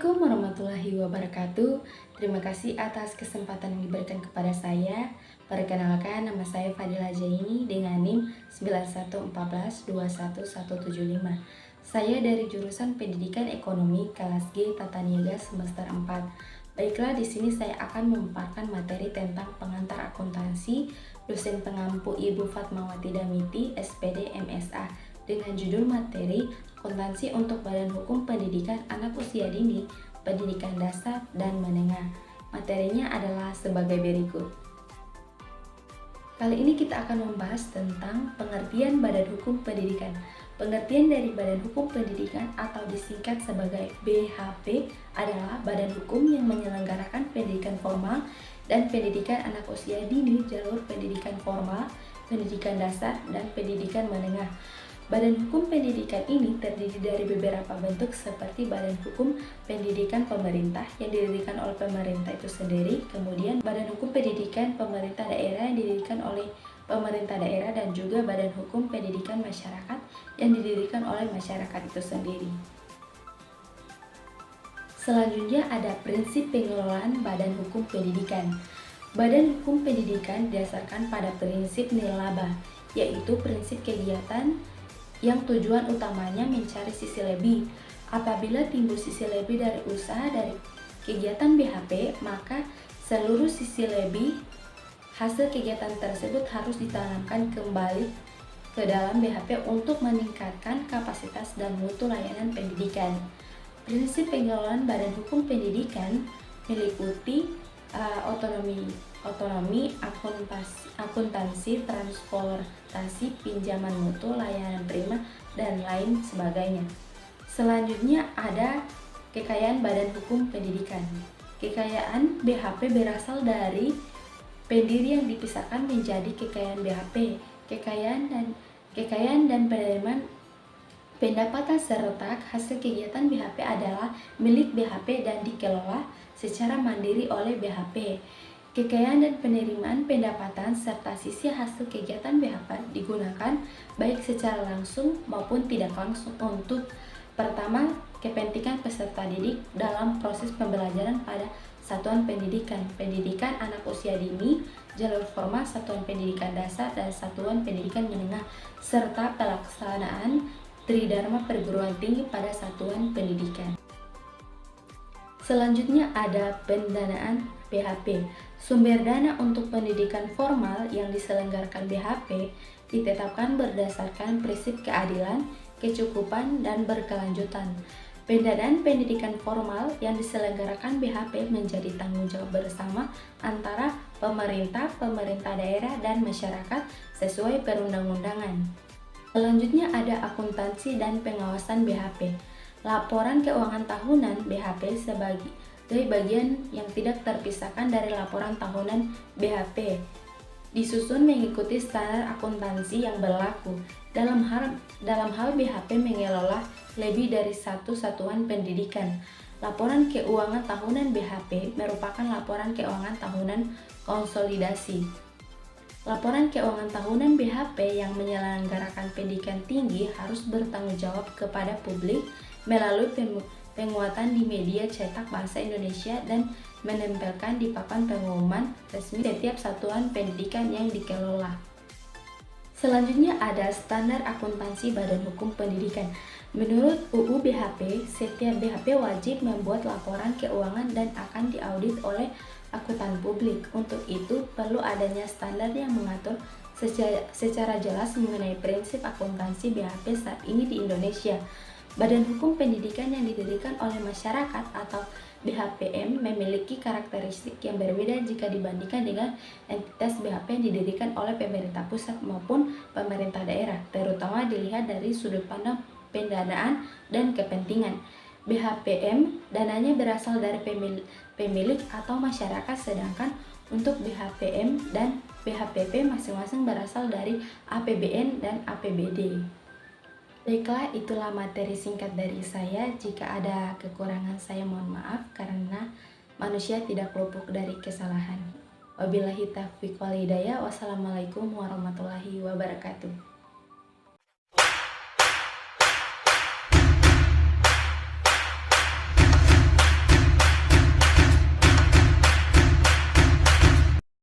Assalamualaikum warahmatullahi wabarakatuh. Terima kasih atas kesempatan yang diberikan kepada saya. Perkenalkan, nama saya Fadila Jaini dengan NIM 91142175. Saya dari jurusan Pendidikan Ekonomi kelas G Tata Niaga semester 4. Baiklah, di sini saya akan memaparkan materi tentang pengantar akuntansi, dosen pengampu Ibu Fatmawati Damiti, SPD MSA, dengan judul materi Akuntansi untuk Badan Hukum Pendidikan Anak Usia Dini, Pendidikan Dasar dan Menengah. Materinya adalah sebagai berikut. Kali ini kita akan membahas tentang pengertian Badan Hukum Pendidikan. Pengertian dari Badan Hukum Pendidikan atau disingkat sebagai BHP adalah badan hukum yang menyelenggarakan pendidikan formal dan pendidikan anak usia dini, jalur pendidikan formal, pendidikan dasar, dan pendidikan menengah. Badan hukum pendidikan ini terdiri dari beberapa bentuk seperti badan hukum pendidikan pemerintah yang didirikan oleh pemerintah itu sendiri, kemudian badan hukum pendidikan pemerintah daerah yang didirikan oleh pemerintah daerah, dan juga badan hukum pendidikan masyarakat yang didirikan oleh masyarakat itu sendiri. Selanjutnya ada prinsip pengelolaan badan hukum pendidikan. Badan hukum pendidikan didasarkan pada prinsip nirlaba, yaitu prinsip kegiatan yang tujuan utamanya mencari sisi lebih. Apabila timbul sisi lebih dari usaha dari kegiatan BHP, maka seluruh sisi lebih hasil kegiatan tersebut harus ditanamkan kembali ke dalam BHP untuk meningkatkan kapasitas dan mutu layanan pendidikan. Prinsip pengelolaan badan hukum pendidikan meliputi otonomi, akuntansi, transportasi, pinjaman mutu, layanan prima, dan lain sebagainya. Selanjutnya ada kekayaan badan hukum pendidikan. Kekayaan BHP berasal dari pendiri yang dipisahkan menjadi kekayaan BHP. Kekayaan dan penerimaan pendapatan serta hasil kegiatan BHP adalah milik BHP dan dikelola secara mandiri oleh BHP. Kekayaan dan penerimaan pendapatan serta sisi hasil kegiatan BHP digunakan baik secara langsung maupun tidak langsung untuk pertama, kepentingan peserta didik dalam proses pembelajaran pada satuan pendidikan anak usia dini, jalur formal, satuan pendidikan dasar, dan satuan pendidikan menengah, serta pelaksanaan tridharma perguruan tinggi pada satuan pendidikan. Selanjutnya ada pendanaan BHP. Sumber dana untuk pendidikan formal yang diselenggarakan BHP ditetapkan berdasarkan prinsip keadilan, kecukupan, dan berkelanjutan. Pendanaan pendidikan formal yang diselenggarakan BHP menjadi tanggung jawab bersama antara pemerintah daerah, dan masyarakat sesuai perundang-undangan. Selanjutnya ada akuntansi dan pengawasan BHP. Laporan keuangan tahunan BHP sebagai bagian yang tidak terpisahkan dari laporan tahunan BHP. Disusun mengikuti standar akuntansi yang berlaku. Dalam hal BHP mengelola lebih dari satu satuan pendidikan. Laporan keuangan tahunan BHP merupakan laporan keuangan tahunan konsolidasi. Laporan keuangan tahunan BHP yang menyelenggarakan pendidikan tinggi harus bertanggung jawab kepada publik melalui penguatan di media cetak bahasa Indonesia dan menempelkan di papan pengumuman resmi setiap satuan pendidikan yang dikelola. Selanjutnya ada standar akuntansi badan hukum pendidikan. Menurut UU BHP, setiap BHP wajib membuat laporan keuangan dan akan diaudit oleh akuntan publik. Untuk itu, perlu adanya standar yang mengatur secara jelas mengenai prinsip akuntansi BHP saat ini di Indonesia. Badan hukum pendidikan yang didirikan oleh masyarakat atau BHPM memiliki karakteristik yang berbeda jika dibandingkan dengan entitas BHP yang didirikan oleh pemerintah pusat maupun pemerintah daerah, terutama dilihat dari sudut pandang pendanaan dan kepentingan. BHPM dananya berasal dari pemilik atau masyarakat, sedangkan untuk BHPM dan BHPP masing-masing berasal dari APBN dan APBD. Baiklah, itulah materi singkat dari saya. Jika ada kekurangan saya mohon maaf, karena manusia tidak luput dari kesalahan. Wabillahi taufiq wal hidayah. Wassalamualaikum warahmatullahi wabarakatuh.